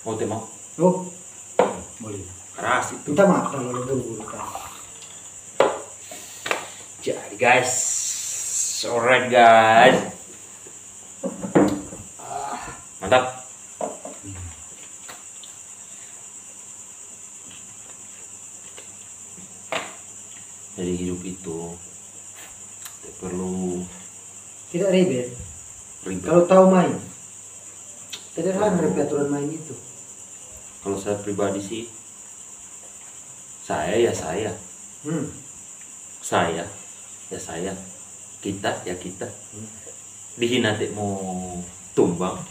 Oh, teh mau. Oh, boleh. Keras itu. Minta maaf kalau buru-buru kan. Jadi guys, alright guys. Mantap. Jadi hidup itu perlu Tidak ribet. ribet. Kalau tahu main, sederhana aturan main itu. Kalau saya pribadi sih, saya ya saya, saya ya saya, kita ya kita. Dihina teh mau tumbang,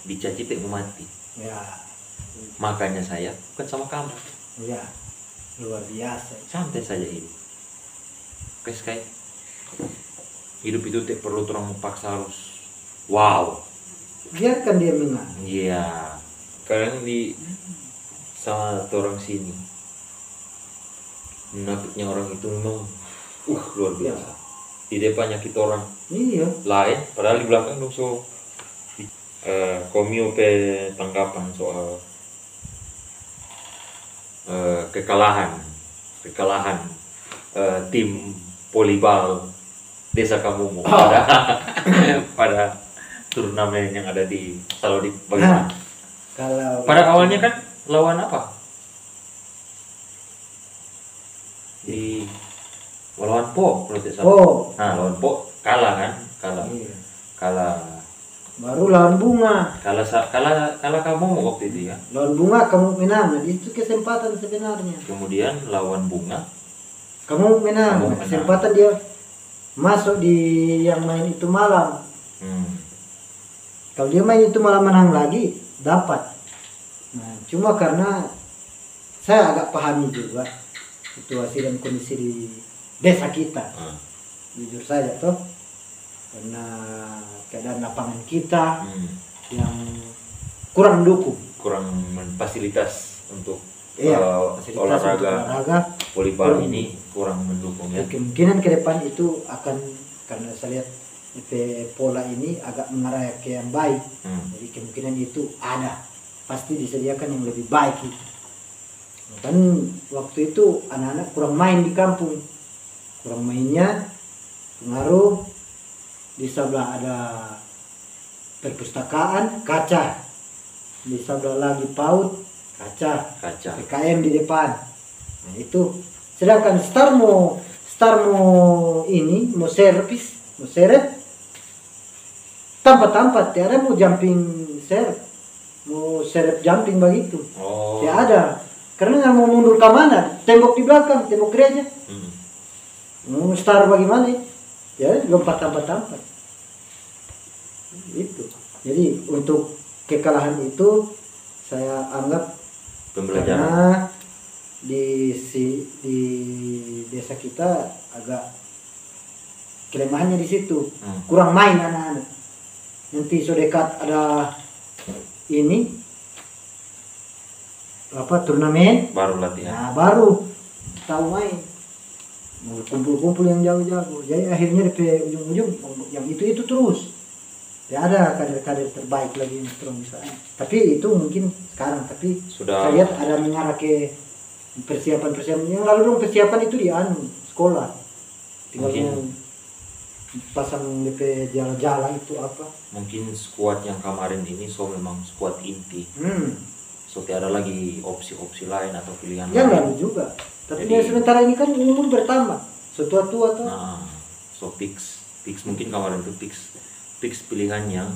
dicaci teh mau mati. Ya, Makanya saya bukan sama kamu. ya, luar biasa. Santai saja hidup. Oke, Sky. Hidup itu tidak perlu terang memaksa harus wow. Biarkan dia menang. Iya. Kadang di sama orang sini. Menakutnya orang itu memang luar biasa. Di depannya kita orang Iya. lain, padahal di belakang dong so komio pe tanggapan soal kekalahan tim volleyball Desa Kamumu pada turnamen yang ada di Salodik bagaimana? Kalau Pada awalnya kan lawan apa? Di lawan Po kalau tidak salah. Oh, Nah, lawan Po kalah kan? iya. Kalah Baru lawan Bunga. kalah kamu waktu itu ya. Lawan Bunga kamu menang. Nah, itu kesempatan sebenarnya. Kemudian lawan Bunga. Kamu menang. Kamu menang. Kesempatan dia masuk di yang main itu malam. Kalau dia main itu malam menang lagi, dapat. Nah, cuma karena saya agak pahami juga situasi dan kondisi di desa kita. Jujur saja toh, karena keadaan lapangan kita yang kurang mendukung. Kurang fasilitas untuk Fasilitas untuk olahraga volleyball ini kurang mendukung ya. Kemungkinan ke depan itu akan, karena saya lihat pola ini agak mengarah ke yang baik. Jadi kemungkinan itu ada, pasti disediakan yang lebih baik itu. Kan waktu itu anak-anak kurang main di kampung, kurang mainnya pengaruh. Di sebelah ada perpustakaan kaca, di sebelah lagi PAUD kaca. PKM di depan. Nah itu, sedangkan Star mau ini mau servis, mau seret tanpa tiada mau jumping serve, mau serve jumping begitu. Tidak ada, karena nggak mau mundur ke mana, tembok di belakang, tembok gereja. Mau Star bagaimana? Ya lompat tanpa itu. Jadi untuk kekalahan itu saya anggap Pembelajaran. karena di desa kita agak kelemahannya di situ, kurang main anak-anak. Nanti so dekat ada ini apa turnamen, Baru latihan. nah baru tahu main. Mau kumpul-kumpul yang jago-jago. Jadi akhirnya di ujung-ujung yang itu terus. Ya ada kader-kader terbaik lagi yang terus misalnya. Tapi itu mungkin sekarang, tapi Sudah. saya lihat ada mengarah ke persiapan yang lalu dong, persiapan itu di sekolah. Tinggal Mungkin. pasang DP jala-jala itu apa. Mungkin skuad yang kemarin ini memang skuad inti. So tidak ada lagi opsi-opsi lain atau pilihan Yang lain. lalu juga. Tapi Jadi, sementara ini kan umur bertambah. Setua-tua tuh. Nah, so fix mungkin kemarin itu fix pilihannya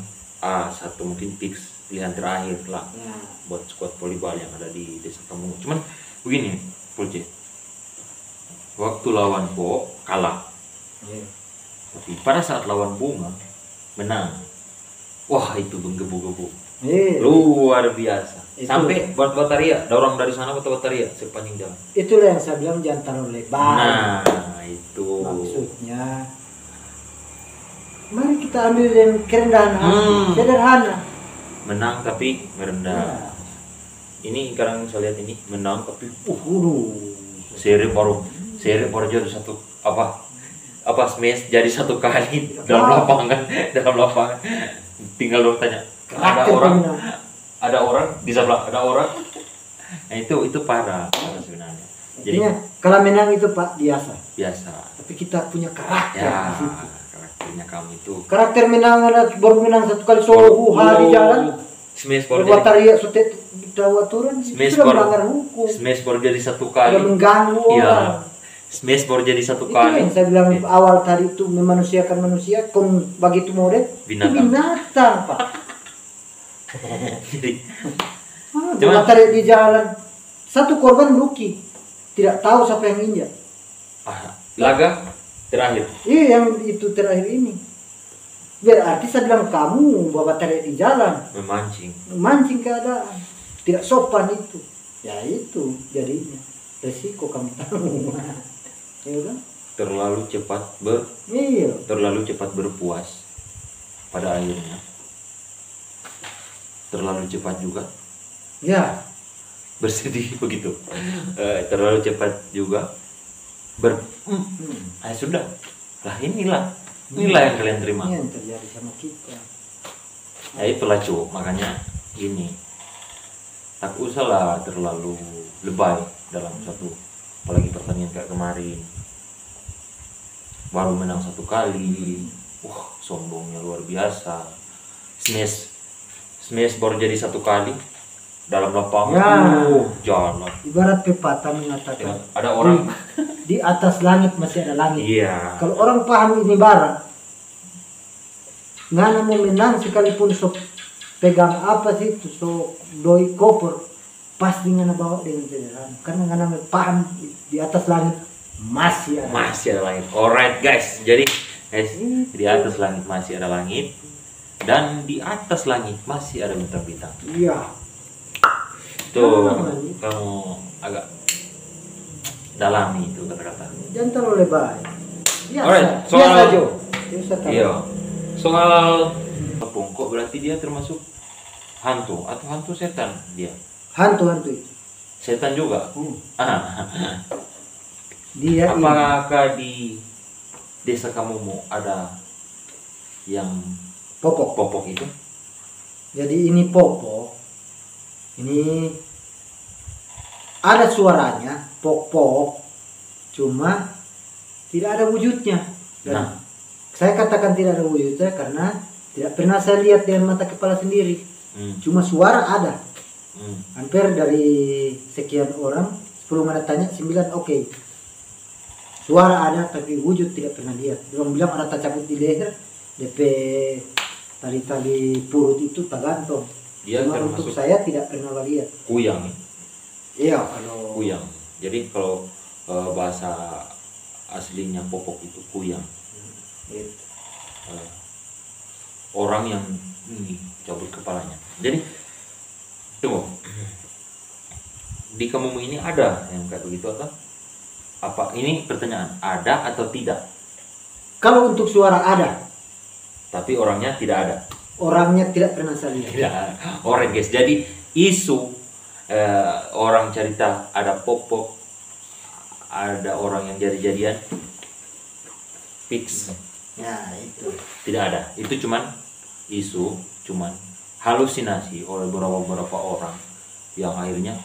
satu, mungkin fix pilihan terakhir lah buat skuad volleyball yang ada di Desa Kamu. Cuman begini, Pulce. Waktu lawan Po kalah. Tapi pada saat lawan Bunga menang. Wah, itu menggebu-gebu. Luar biasa. Itu. Sampai buat bataria, ada orang dari sana buat bataria sepanjang jalan. Itulah yang saya bilang jangan terlalu lebar. Nah, itu. Maksudnya mari kita ambil yang kerendahan hati, sederhana. Menang tapi merendah. Ini sekarang saya lihat ini menang tapi seri baru jadi satu smash jadi satu kali dalam lapangan tinggal dong tanya ada orang di sebelah ada orang. Nah itu parah sebenarnya. Jadi Intinya kalau menang itu Pak biasa. biasa. Tapi kita punya karakter Ya, di situ. karakternya kamu itu. Karakter menang ada baru menang satu kali solo hari jalan. Smash baru Buat jadi. tarik sutet dawa turun itu Smash sudah baru. melanggar hukum. Smash baru jadi satu Sudah kali. mengganggu Iya. orang. Smash baru jadi satu Itu kali. yang saya bilang awal tadi itu memanusiakan manusia, begitu model itu Binatang. binatang Pak. Jadi Cuma tarik di jalan satu korban rugi, tidak tahu siapa yang injak. laga terakhir. Iya yang itu terakhir ini. Berarti saya bilang kamu bawa tarik di jalan, memancing keadaan, tidak sopan itu. Ya itu jadinya resiko kamu tahu. Ya kan? Terlalu cepat Iya. terlalu cepat berpuas pada akhirnya. Terlalu cepat juga Ya. bersedih begitu. Terlalu cepat juga sudah lah, inilah yang kalian terima. Ini yang terjadi sama kita. Ya itulah cu, makanya gini, tak usahlah terlalu lebay dalam satu, apalagi pertandingan kayak kemarin baru menang satu kali, sombongnya luar biasa. Smash baru jadi satu kali dalam lapangan, jalan. Ibarat pepatah mengatakan Ada orang di atas langit masih ada langit. iya. Kalau orang paham ini barang, ngana mau menang sekalipun sok pegang apa sih itu sok doi koper, pasti ngana bawa dengan sederhana. Karena ngana paham di atas langit masih ada langit. Alright guys, jadi di atas langit masih ada langit, dan di atas langit masih ada bintang-bintang. Iya. Tuh kamu agak dalami itu kata-kata. Jangan terlalu lebay. Biasa. Alright, Biasa Jo. Biasa tahu. Iya. Soal pungkok berarti dia termasuk hantu atau hantu setan dia. Hantu itu. Setan juga. Dia Apakah di desa kamu ada yang popok itu? Jadi ini popok. Ini ada suaranya, pok-pok. Cuma tidak ada wujudnya. Dan saya katakan tidak ada wujudnya karena tidak pernah saya lihat dengan mata kepala sendiri. Cuma suara ada. Hampir dari sekian orang 10 mana tanya 9 oke. Suara ada tapi wujud tidak pernah lihat. Orang bilang ada tercabut di leher, DP tali-tali purut itu tergantung. Dia Cuma untuk saya tidak pernah lihat. Kuyang. Iya kalau Kuyang. Jadi kalau bahasa aslinya popok itu kuyang. Orang yang ini cabut kepalanya. Jadi tunggu. Di kamu ini ada yang kayak begitu atau apa? Ini pertanyaan, ada atau tidak? Kalau untuk suara ada, Tapi orangnya tidak ada. orangnya tidak pernah saya lihat. Tidak. Alright guys. Jadi isu orang cerita ada popok, ada orang yang jadi-jadian, fix Ya itu. tidak ada. Itu cuman isu, cuman halusinasi oleh beberapa orang yang akhirnya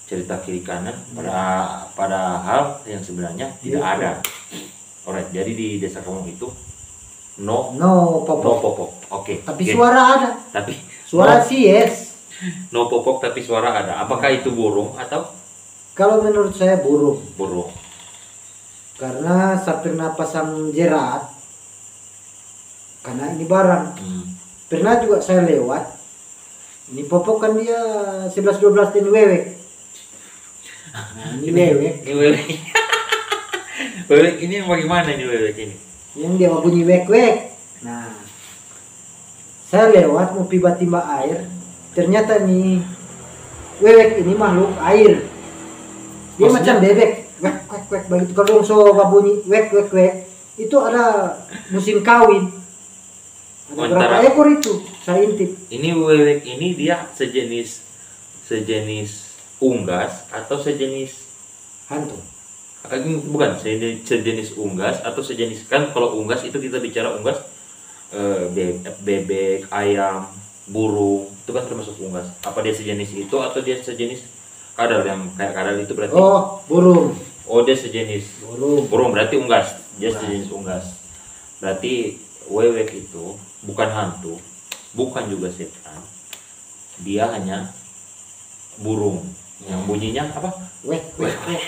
cerita kiri kanan pada hal yang sebenarnya tidak ada. Alright, jadi di desa kamu itu no popok. Oke. Tapi suara ada. Tapi Suara sih yes. no popok tapi suara ada. Apakah itu burung atau Kalau menurut saya burung. burung? Karena saya pernah pasang jerat. Karena ini barang. Pernah juga saya lewat. Ini popok kan dia 11-12 ini wewek. Nah, ini wewek. Ini wewek. Wewek ini yang bagaimana ini wewek ini? Yang dia mau bunyi wek-wek. Nah, saya lewat mau piba timba air. Ternyata nih wewek ini makhluk air. Dia Maksudnya? macam bebek. Wek wek wek begitu. Kalau so bunyi wek wek wek itu ada musim kawin. Ada berapa Antara- ekor itu? Saya intip. Ini wewek ini dia sejenis unggas atau sejenis Hantu. bukan sejenis unggas atau sejenis, kan kalau unggas itu kita bicara unggas bebek, ayam, burung, itu kan termasuk unggas. Apa dia sejenis itu atau dia sejenis kadal? Yang kayak kadal itu berarti Oh, burung. oh dia sejenis Burung. burung, berarti unggas. Dia Unggas. sejenis unggas. Berarti wewek itu bukan hantu, bukan juga setan. Dia hanya burung yang bunyinya apa? Wek, wek, wek.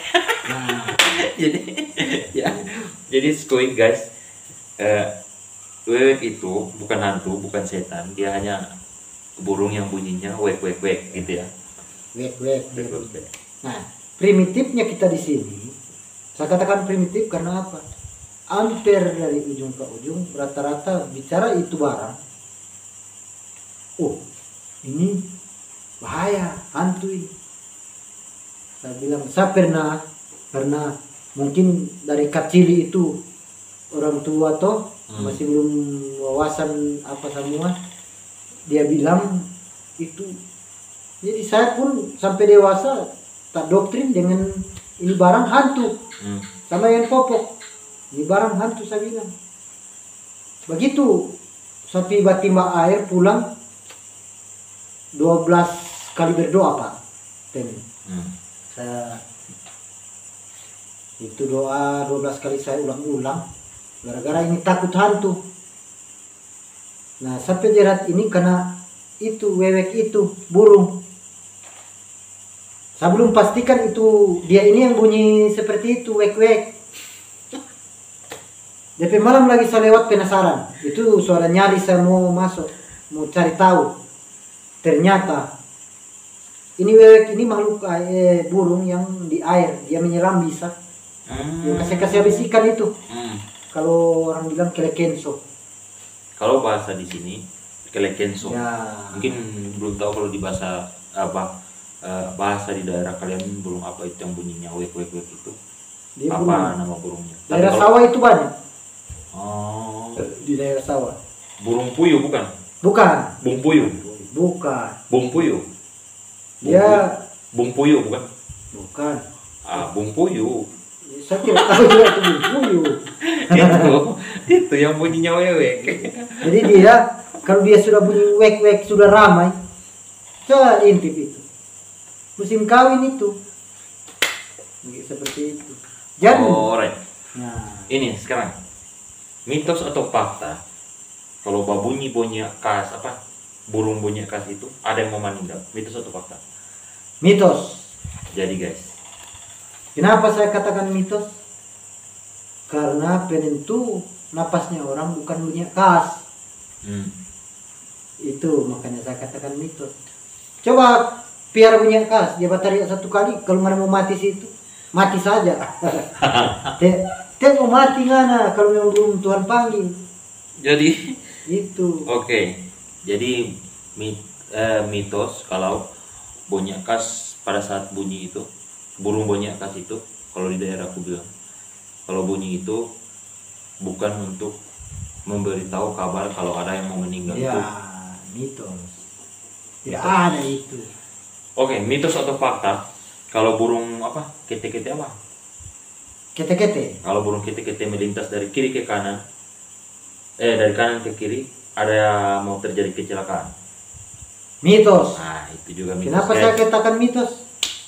Nah, Jadi ya, jadi squid guys, wewek itu bukan hantu, bukan setan. Dia hanya burung yang bunyinya wek wek wek gitu ya. wek, wek, Wek, wek. wek, wek. Nah, primitifnya kita di sini, saya katakan primitif karena apa? Hampir dari ujung ke ujung rata-rata bicara itu barang. Oh, ini bahaya, hantu ini. Saya bilang, saya pernah mungkin dari kecil itu orang tua toh masih belum wawasan apa semua. Dia bilang itu. Jadi saya pun sampai dewasa tak doktrin dengan ini barang hantu. Sama yang popok. Ini barang hantu saya bilang. Begitu saya tiba-tiba air pulang 12 kali berdoa Pak. Saya itu doa 12 kali saya ulang-ulang gara-gara ini takut hantu. Nah sampai jerat ini karena itu wewek itu burung. Saya belum pastikan itu dia ini yang bunyi seperti itu wek-wek. DP malam lagi saya lewat penasaran. Itu suara nyari saya mau masuk, mau cari tahu. Ternyata ini wewek ini makhluk burung yang di air, dia menyelam bisa. Yang kasih habis ikan itu. Kalau orang bilang kelekenso. Kalau bahasa di sini kelekenso. Ya. Mungkin belum tahu kalau di bahasa apa, bahasa di daerah kalian belum apa itu yang bunyinya wek wek wek itu. Dia apa burung. nama burungnya? Daerah Tapi sawah itu banyak. oh, Di daerah sawah. burung puyuh bukan? Bukan. Bung puyuh. Bukan. Bung puyuh. Dia Bung puyuh bukan? bukan. Bung puyuh. Saya tidak tahu juga itu buyuh. itu yang bunyinya wewek. Jadi dia kalau dia sudah bunyi wek-wek sudah ramai, saya intip itu. Musim kawin itu. Seperti itu. Jadi, Alright. nah, Ini sekarang mitos atau fakta kalau babunyi bunyi khas apa burung bunyi khas itu ada yang mau meninggal, mitos atau fakta? mitos. Jadi guys, Kenapa saya katakan mitos? Karena penentu napasnya orang bukan bunyi khas. Itu makanya saya katakan mitos. Coba piara bunyi khas, dia tarik satu kali, kalau mana mau mati situ, mati saja. Tengok mati ngana kalau memang belum Tuhan panggil. jadi Itu. oke. Jadi mitos kalau bunyi khas pada saat bunyi itu burung bunyi khas itu kalau di daerah aku bilang kalau bunyi itu bukan untuk memberitahu kabar kalau ada yang mau meninggal Ya, itu. mitos. Tidak Mitos. ada itu. Oke, mitos atau fakta kalau burung apa kete-kete apa? Kete-kete. Kalau burung kete-kete melintas dari kiri ke kanan, dari kanan ke kiri, ada yang mau terjadi kecelakaan. Mitos. Nah, itu juga mitos. Kenapa guys. saya katakan mitos?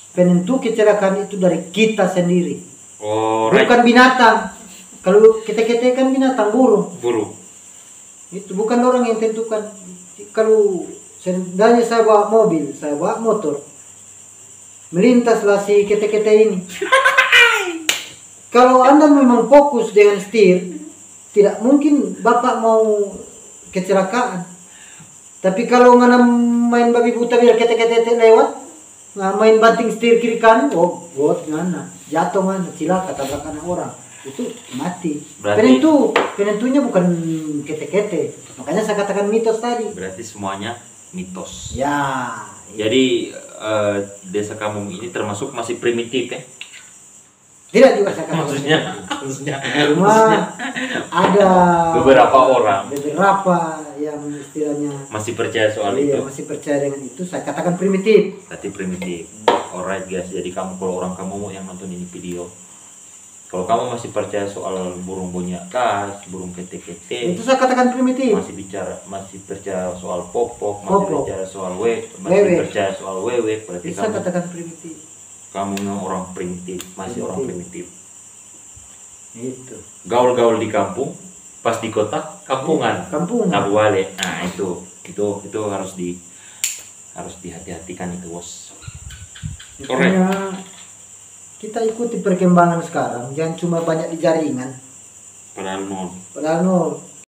Penentu kecelakaan itu dari kita sendiri. Alright. Bukan binatang. Kalau kete-kete kan binatang, burung. Burung. Itu bukan orang yang tentukan. Kalau seandainya saya bawa mobil, saya bawa motor, melintaslah si kete-kete ini. Kalau Anda memang fokus dengan setir, tidak mungkin Bapak mau kecelakaan. Tapi kalau ngana main babi buta biar kete-kete lewat, main banting setir kiri kanan, oh, buat ngana jatuh ngana, cilaka tabrakan orang, itu mati. Berarti- Penentunya bukan kete-kete. Makanya saya katakan mitos tadi. Berarti semuanya mitos. Ya. Jadi desa kampung ini termasuk masih primitif ya? Tidak juga saya katakan. Maksudnya Cuma ada beberapa orang yang istilahnya masih percaya soal iya, itu. masih percaya dengan itu. Saya katakan primitif. Berarti primitif. Alright guys, jadi kamu kalau orang kamu yang nonton ini video Kalau kamu masih percaya soal burung bunyi atas, burung kete-kete, Itu saya katakan primitif. masih percaya soal popok, masih Popok. percaya soal masih Wewe. percaya soal wewe, berarti Itu saya kamu katakan primitif. memang orang primitif, masih orang primitif. Itu. Gaul-gaul di kampung, pas di kota kampungan. Kampungan. Abu Wale. Nah, itu harus dihati-hatikan itu, Bos. Makanya kita ikuti perkembangan sekarang, jangan cuma banyak di jaringan. Padahal Padahal nol.